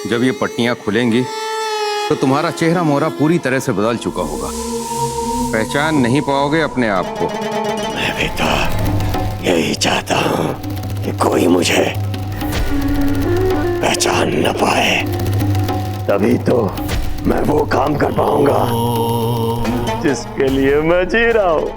जब ये पट्टियां खुलेंगी तो तुम्हारा चेहरा मोहरा पूरी तरह से बदल चुका होगा। पहचान नहीं पाओगे अपने आप को। मैं भी तो यही चाहता हूँ कि कोई मुझे पहचान न पाए, तभी तो मैं वो काम कर पाऊंगा जिसके लिए मैं जी रहा हूँ।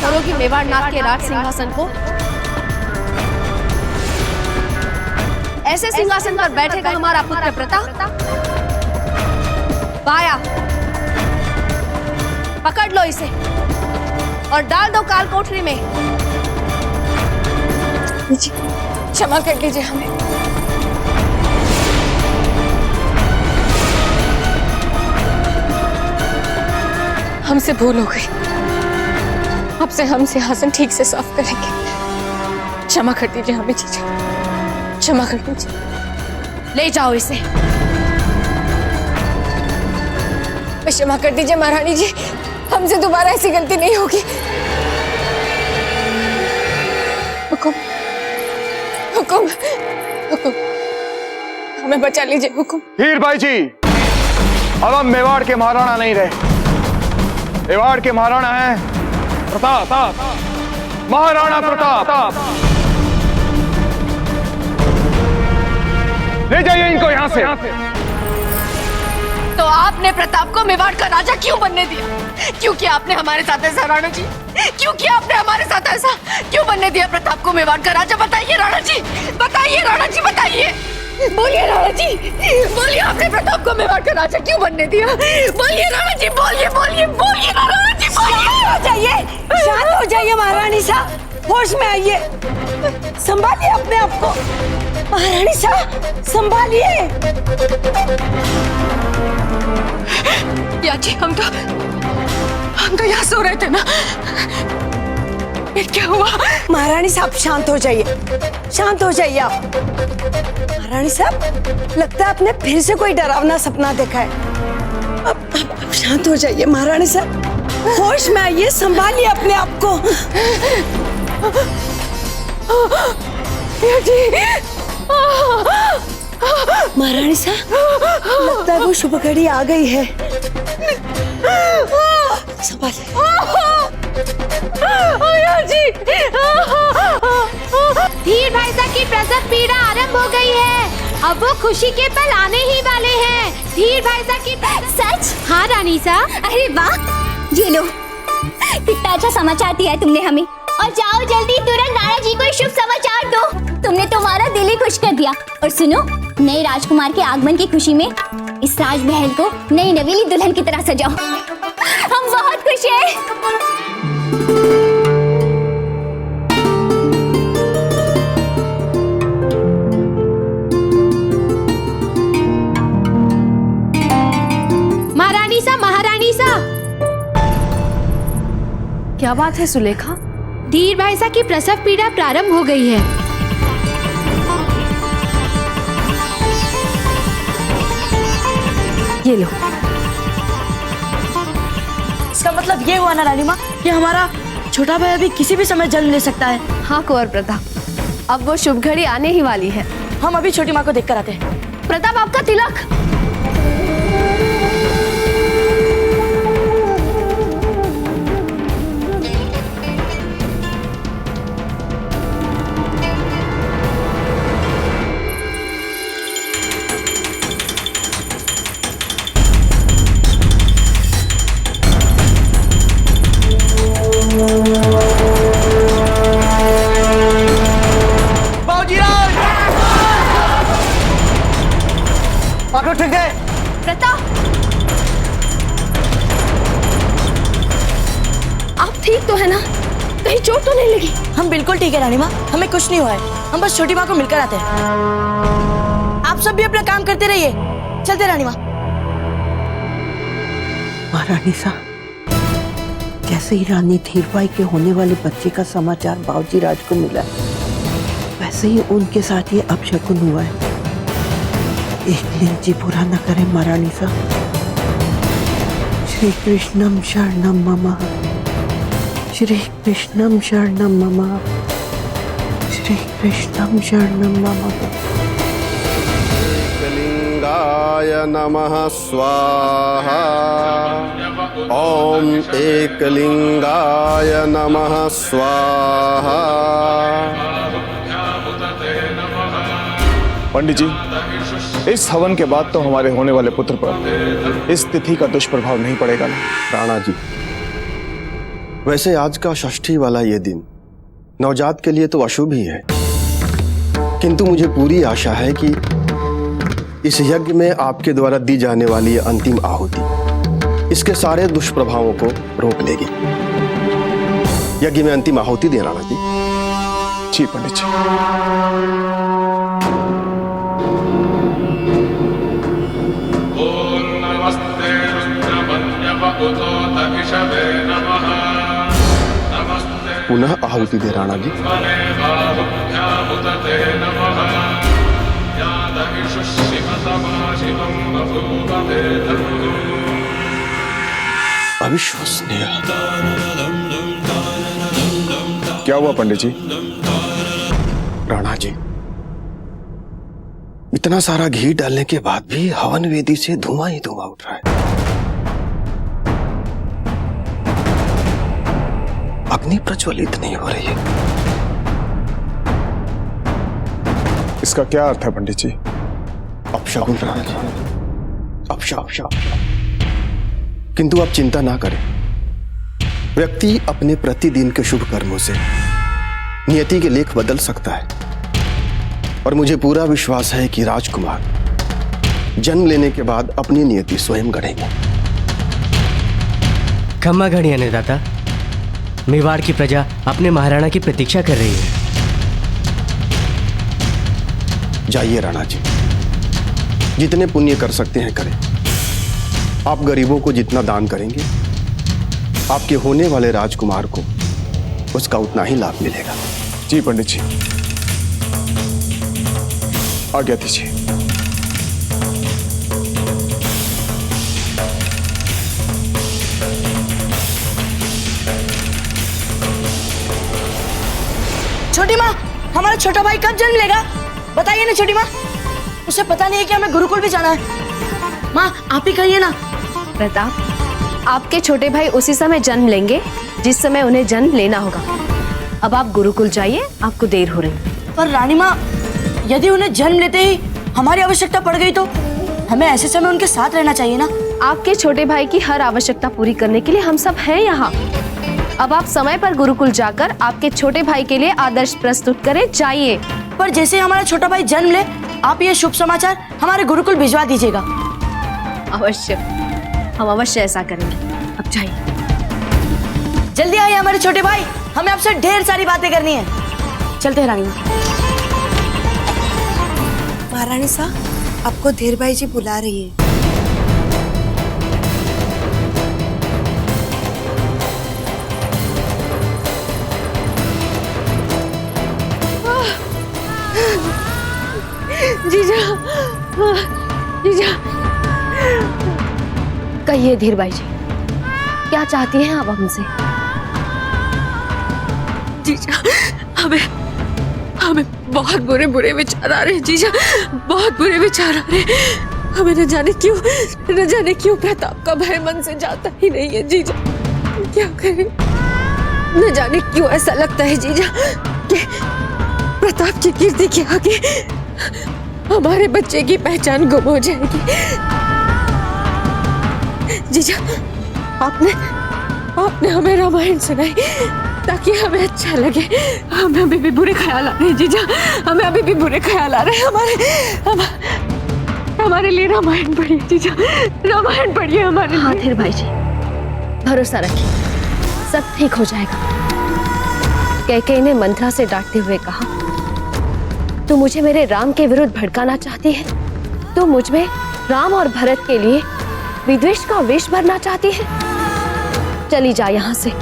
करोगी मेवाड़नाथ के राज सिंहासन को। ऐसे सिंहासन पर बैठेगा हमारा पुत्र प्रताप। पाया, पकड़ लो इसे और डाल दो काल कोठरी में। क्षमा कर लीजिए हमें। हमसे भूल हो गई, अब से हम सिंहासन ठीक से साफ करेंगे। क्षमा कर दीजिए हमें जीजा, क्षमा कर दीजिए। ले जाओ इसे। क्षमा कर दीजिए महारानी जी, हमसे दोबारा ऐसी गलती नहीं होगी। हुकुम, हुकुम, हुकुम, हमें बचा लीजिए हुकुम। हीर भाई जी, अब हम मेवाड़ के महाराणा नहीं रहे। मेवाड़ के महाराणा हैं प्रताप, महाराणा प्रताप। ले जाइए इनको यहां से। तो आपने प्रताप को मेवाड़ का राजा क्यों बनने दिया? क्यों किया आपने हमारे साथ ऐसा राणा जी? क्यों किया आपने हमारे साथ ऐसा? क्यों बनने दिया प्रताप को मेवाड़ का राजा? बताइए राणा जी, बताइए राणा जी, बताइए। बोलिए राणा जी, बोलिए, आपने प्रताप को मेवाड़ का राजा क्यों बनने दिया? बोलिए राणा जी, बोलिए, बोलिए, बोलिए राणा जी, बोलिए। हो जाइए, शांत हो जाइए महारानी साहब, होश में आइए, संभालिए अपने आप को। महारानी साहब संभालिए। या जी, हम तो यहाँ सो रहे थे ना, क्या हुआ? महारानी साहब शांत हो जाइए, शांत हो जाइए आप। महारानी साहब, लगता है आपने फिर से कोई डरावना सपना देखा है। अब शांत हो जाइए महारानी साहब, होश में आइए, संभालिए अपने आप को। महारानी साहब, लगता है वो शुभ घड़ी आ गई है। संभालिए। धीर भाई साहब की प्रसव पीड़ा आरंभ हो गई है। अब वो खुशी के पल आने ही वाले हैं। धीर भाई साहब की सच? हाँ रानी साहब। अरे वाह, ये लो, कितना अच्छा समाचार दिया है तुमने हमें। और जाओ जल्दी तुरंत नाना जी को शुभ समाचार दो। तुमने तो हमारा दिल ही खुश कर दिया। और सुनो, नए राजकुमार के आगमन की खुशी में इस राजमहल को नई नवीली दुल्हन की तरह सजाओ। हम बहुत खुश हैं। महारानी सा, महारानी सा। क्या बात है सुलेखा? धीर भाई साहब की प्रसव पीड़ा प्रारंभ हो गई है। ये लो। इसका मतलब ये हुआ ना रानी माँ कि हमारा छोटा भाई अभी किसी भी समय जन्म ले सकता है। हाँ कुंवर प्रताप, अब वो शुभ घड़ी आने ही वाली है। हम अभी छोटी माँ को देख कर आते हैं। प्रताप, आपका तिलक। पकड़ो, ठीक है प्रताप, आप ठीक तो है ना? कहीं चोट तो नहीं लगी? हम बिल्कुल ठीक है रानी माँ, हमें कुछ नहीं हुआ है। हम बस छोटी माँ को मिलकर आते हैं। आप सब भी अपना काम करते रहिए। चलते रानी माँ। महारानी सा, जैसे ही रानी धीरबाई के होने वाले बच्चे का समाचार बाबूजी राज को मिला, वैसे ही उनके साथ ये अपशकुन हुआ है। एक दिन जी बुरा न करे महारानी सा। श्री कृष्णम शरणम मम, श्री कृष्णम शरणम मम, श्री कृष्णम शरणम मम। एकलिंगाय नमः स्वाहा। ओम एकलिंगाय नमः स्वाहा। पंडित जी, इस हवन के बाद तो हमारे होने वाले पुत्र पर इस तिथि का दुष्प्रभाव नहीं पड़ेगा ना? राणा जी, वैसे आज का षष्ठी वाला ये दिन नवजात के लिए तो अशुभ ही है, किंतु मुझे पूरी आशा है कि इस यज्ञ में आपके द्वारा दी जाने वाली ये अंतिम आहुति इसके सारे दुष्प्रभावों को रोक लेगी। यज्ञ में अंतिम आहुति दें राणा जी। जी पंडित जी। पुनः आहुति दे राणा जी। अविश्वसनीय। क्या हुआ पंडित जी? राणा जी, इतना सारा घी डालने के बाद भी हवन वेदी से धुआं ही धुआं उठ रहा है। अग्नि प्रज्वलित नहीं हो रही है। इसका क्या अर्थ है पंडित जी? अपशकुन राणा जी, अपशकुन। किंतु आप चिंता ना करें। व्यक्ति अपने प्रतिदिन के शुभ कर्मों से नियति के लेख बदल सकता है, और मुझे पूरा विश्वास है कि राजकुमार जन्म लेने के बाद अपनी नियति स्वयं गढ़ेंगे। खम्मा घड़ी अन्नदाता, मेवाड़ की प्रजा अपने महाराणा की प्रतीक्षा कर रही है। जाइए राणा जी, जितने पुण्य कर सकते हैं करें। आप गरीबों को जितना दान करेंगे, आपके होने वाले राजकुमार को उसका उतना ही लाभ मिलेगा। जी पंडित जी, आज्ञा दीजिए। छोटी माँ, हमारा छोटा भाई कब जन्म लेगा? बताइए ना छोटी माँ। उसे पता नहीं है कि हमें गुरुकुल भी जाना है। माँ, आप ही कहिए ना। प्रताप, आपके छोटे भाई उसी समय जन्म लेंगे जिस समय उन्हें जन्म लेना होगा। अब आप गुरुकुल जाइए, आपको देर हो रही। पर रानी माँ, यदि उन्हें जन्म लेते ही हमारी आवश्यकता पड़ गई तो हमें ऐसे समय उनके साथ रहना चाहिए ना। आपके छोटे भाई की हर आवश्यकता पूरी करने के लिए हम सब हैं यहाँ। अब आप समय पर गुरुकुल जाकर आपके छोटे भाई के लिए आदर्श प्रस्तुत करें। जाइए। पर जैसे हमारा छोटा भाई जन्म ले, आप ये शुभ समाचार हमारे गुरुकुल भिजवा दीजिएगा। अवश्य, हम अवश्य ऐसा करेंगे। अब जाइए। जल्दी आइए हमारे छोटे भाई, हमें आपसे ढेर सारी बातें करनी है। चलते हैं रानी माँ। महारानी साहब, आपको धीरबाई जी बुला रही है। जीजा, जीजा, कहिए धीरबाई जी, क्या चाहती हैं आप हमसे? जीजा, हमें बहुत बुरे विचार आ रहे हैं जीजा, बहुत बुरे विचार आ रहे हैं। हमें न जाने क्यों प्रताप का भय मन से जाता ही नहीं है जीजा। क्या करें? न जाने क्यों ऐसा लगता है जीजा कि प्रताप की कीर्ति के आगे हमारे बच्चे की पहचान गुम हो जाएगी। जीजा, आपने हमें रामायण सुनाई ताकि हमें अच्छा लगे। हमें अभी भी बुरे ख्याल आ रहे हैं जीजा, हमें अभी भी बुरे ख्याल आ रहे हैं। हमारे लिए रामायण पढ़िए जीजा, रामायण पढ़िए हमारे लिए। हाँ धीरबाई जी, भरोसा रखिए, सब ठीक हो जाएगा। कैकेयी ने मंत्रा से डांटते हुए कहा, तू मुझे मेरे राम के विरुद्ध भड़काना चाहती है? तू मुझ में राम और भरत के लिए विद्वेष का विष भरना चाहती है? चली जा यहाँ से।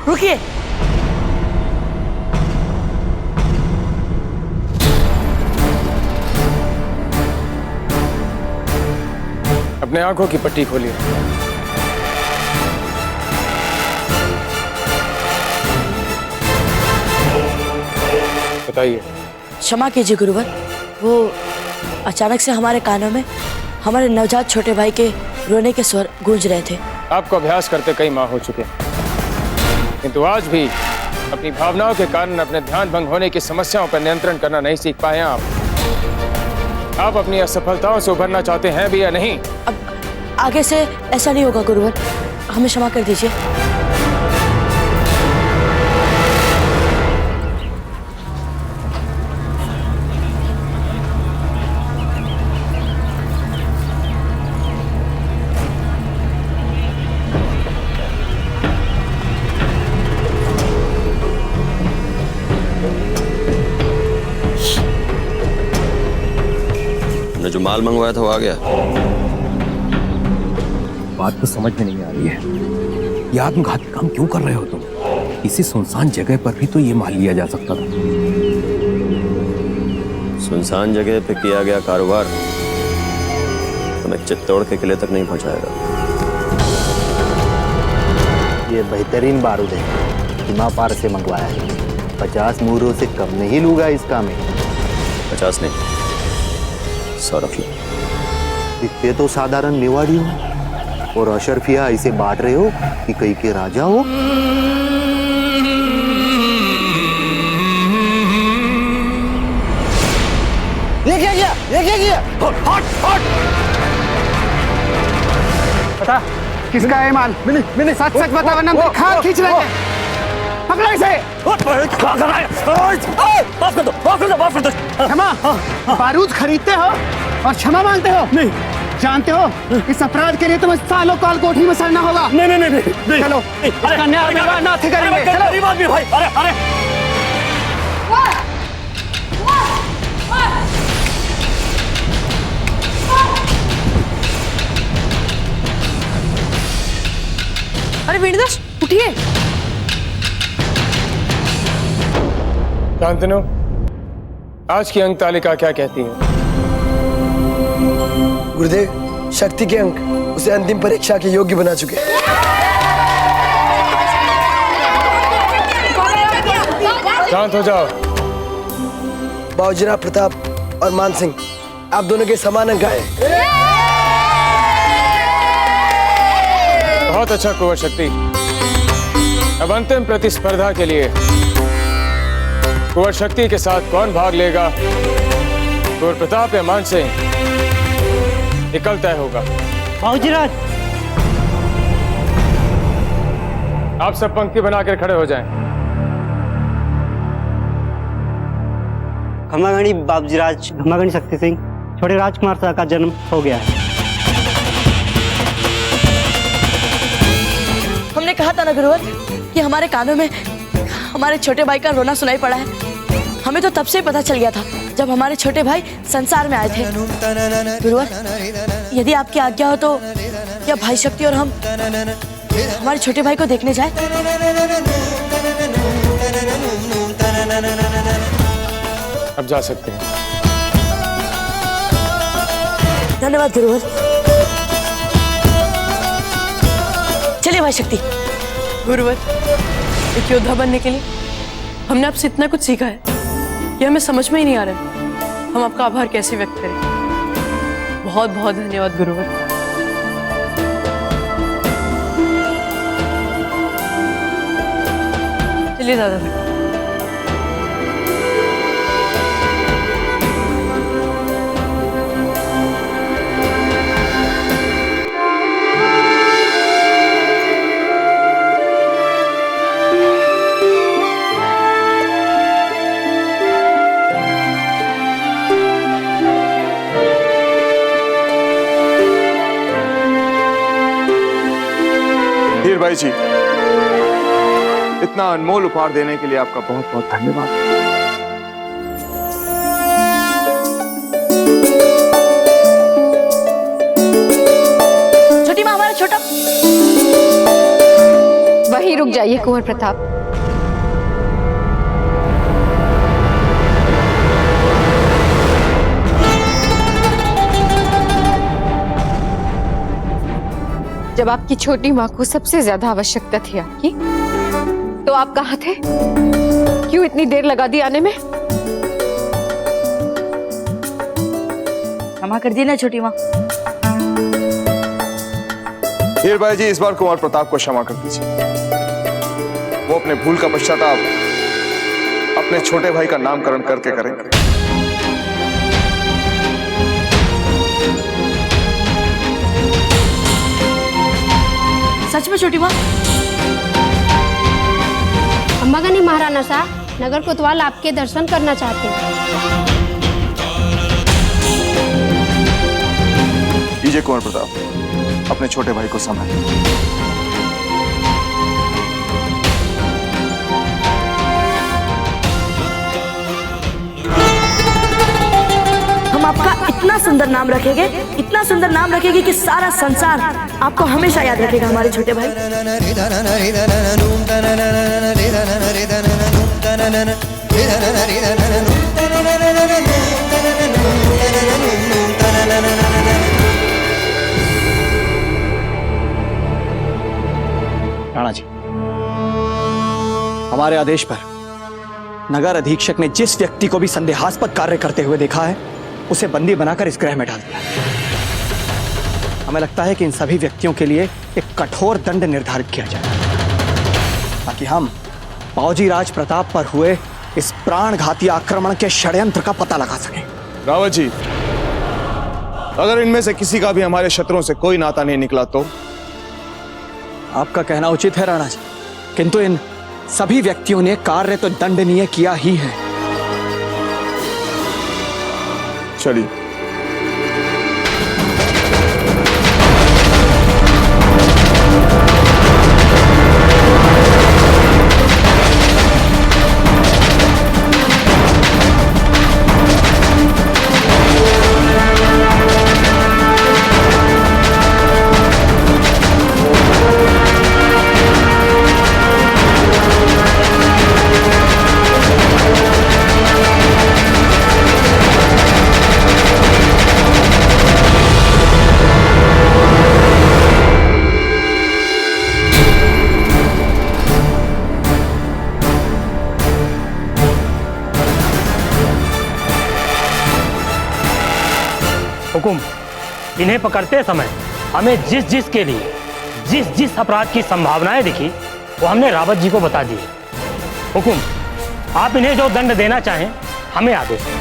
रुकिए। अपने आंखों की पट्टी खोलिए। बताइए। क्षमा कीजिए गुरुवर, वो अचानक से हमारे कानों में हमारे नवजात छोटे भाई के रोने के स्वर गूंज रहे थे। आपको अभ्यास करते कई माह हो चुके हैं, किंतु आज भी अपनी भावनाओं के कारण अपने ध्यान भंग होने की समस्याओं पर नियंत्रण करना नहीं सीख पाए हैं आप अपनी असफलताओं से उभरना चाहते हैं भी या नहीं? अब आगे से ऐसा नहीं होगा गुरुवर, हमें क्षमा कर दीजिए। जो माल मंगवाया था वो आ गया। बात तो समझ में नहीं आ रही है, ये आत्मघाती काम क्यों कर रहे हो तुम? इसी सुनसान जगह पर भी तो ये माल लिया जा सकता था। सुनसान जगह पे किया गया कारोबार हमें चित्तौड़ के किले तक नहीं पहुंचाएगा। ये बेहतरीन बारूद है, सीमा पार से मंगवाया है। 50 मूरों से कम नहीं लूंगा इसका मैं। 50 नहीं, 100 रख लो। दिखते तो साधारण मेवाड़ी हो और अशरफिया इसे बांट रहे हो कि कहीं के राजा हो। ये क्या किया? ये क्या किया? हट! पता किसका है माल? मैंने सच बता वरना हम खाल खींच लेंगे। पकड़ो इसे। माफ कर दो। क्षमा, बारूद खरीदते हो और क्षमा मांगते हो? नहीं। जानते हो इस अपराध के लिए तुम्हें सालों काल कोठी में सड़ना होगा। नहीं। चलो इसका न्याय ना करेंगे। चलो भाई। अरे अरे वेणुदास उठिए। शांतनु, आज की अंक तालिका क्या कहती है? गुरुदेव, शक्ति के अंक उसे अंतिम परीक्षा के योग्य बना चुके। शांत हो जाओ। बाबूजीराव प्रताप और मान सिंह, आप दोनों के समान अंक आए। बहुत अच्छा कुंवर शक्ति। अब अंतिम प्रतिस्पर्धा के लिए कुंवर शक्ति के साथ कौन भाग लेगा? कुंवर प्रताप या मान सिंह, निकल तय होगा। बाबूजीराज, आप सब पंक्ति बनाकर खड़े हो जाएं। खम्मागणी बाबूजीराज, खम्मागणी शक्ति सिंह, छोटे राजकुमार शाह का जन्म हो गया है। हमने कहा था ना गुरुवर कि हमारे कानों में हमारे छोटे भाई का रोना सुनाई पड़ा है। हमें तो तब से पता चल गया था जब हमारे छोटे भाई संसार में आए थे। गुरुवर, यदि आपकी आज्ञा हो तो क्या भाई शक्ति और हम हमारे छोटे भाई को देखने जाए? अब जा सकते हैं। धन्यवाद गुरुवर। चलिए भाई शक्ति। गुरुवर। एक योद्धा बनने के लिए हमने आपसे इतना कुछ सीखा है कि हमें समझ में ही नहीं आ रहा है हम आपका आभार कैसे व्यक्त करें। बहुत बहुत धन्यवाद गुरुवर। चलिए दादा। धीर भाई जी, इतना अनमोल उपहार देने के लिए आपका बहुत बहुत धन्यवाद। छोटी माँ, हमारा छोटा। वहीं रुक जाइए कुंवर प्रताप। जब आपकी छोटी माँ को सबसे ज्यादा आवश्यकता थी आपकी, तो आप कहाँ थे? क्यों इतनी देर लगा दी आने में? क्षमा कर दी ना छोटी माँ। धीर भाई जी, इस बार कुंवर प्रताप को क्षमा कर दीजिए। वो अपने भूल का पश्चाताप अपने छोटे भाई का नामकरण करके करेंगे। सच में छोटी माँ? अम्मा गनी महाराणा साहब, नगर कोतवाल आपके दर्शन करना चाहते हैं। लीजिए कुंवर प्रताप, अपने छोटे भाई को संभालिए। हम आपका इतना सुंदर नाम रखेंगे, इतना सुंदर नाम रखेंगे कि सारा संसार आपको हमेशा याद रखेगा हमारे छोटे भाई। राणा जी, हमारे आदेश पर नगर अधीक्षक ने जिस व्यक्ति को भी संदेहास्पद कार्य करते हुए देखा है, उसे बंदी बनाकर इस गृह में डाल दिया। हमें लगता है कि इन सभी व्यक्तियों के लिए एक कठोर दंड निर्धारित किया जाए, ताकि हम बाबूजी राज प्रताप पर हुए इस प्राणघाती आक्रमण के षड्यंत्र का पता लगा सकें। रावत जी, अगर इनमें से किसी का भी हमारे शत्रुओं से कोई नाता नहीं निकला तो? आपका कहना उचित है राणा जी, किंतु इन सभी व्यक्तियों ने कार्य तो दंडनीय किया ही है। चलिए। हुकुम, इन्हें पकड़ते समय हमें जिस जिस के लिए जिस जिस अपराध की संभावनाएं दिखी, वो हमने रावत जी को बता दी। हुकुम, आप इन्हें जो दंड देना चाहें हमें आदेश दें।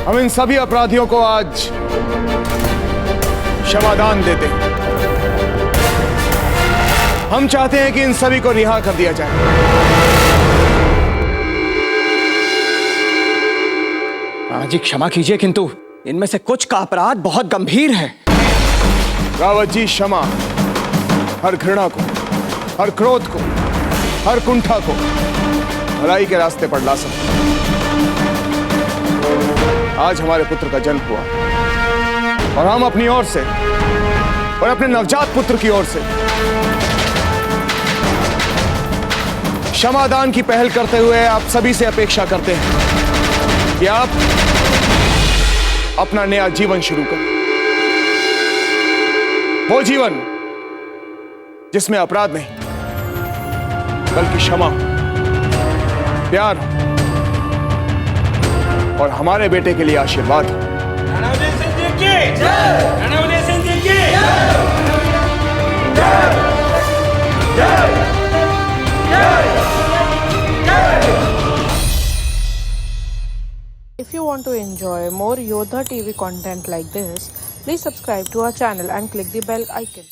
हम इन सभी अपराधियों को आज क्षमादान देते हैं। हम चाहते हैं कि इन सभी को रिहा कर दिया जाए। राणा जी, क्षमा कीजिए, किंतु इनमें से कुछ का अपराध बहुत गंभीर है। रावत जी, क्षमा हर घृणा को, हर क्रोध को, हर कुंठा को भलाई के रास्ते पर ला सकते। आज हमारे पुत्र का जन्म हुआ और हम अपनी ओर से और अपने नवजात पुत्र की ओर से क्षमादान की पहल करते हुए आप सभी से अपेक्षा करते हैं कि आप अपना नया जीवन शुरू करें। वो जीवन जिसमें अपराध नहीं बल्कि क्षमा, प्यार और हमारे बेटे के लिए आशीर्वाद। If you want to enjoy more Yodha TV content like this, please subscribe to our channel and click the bell icon.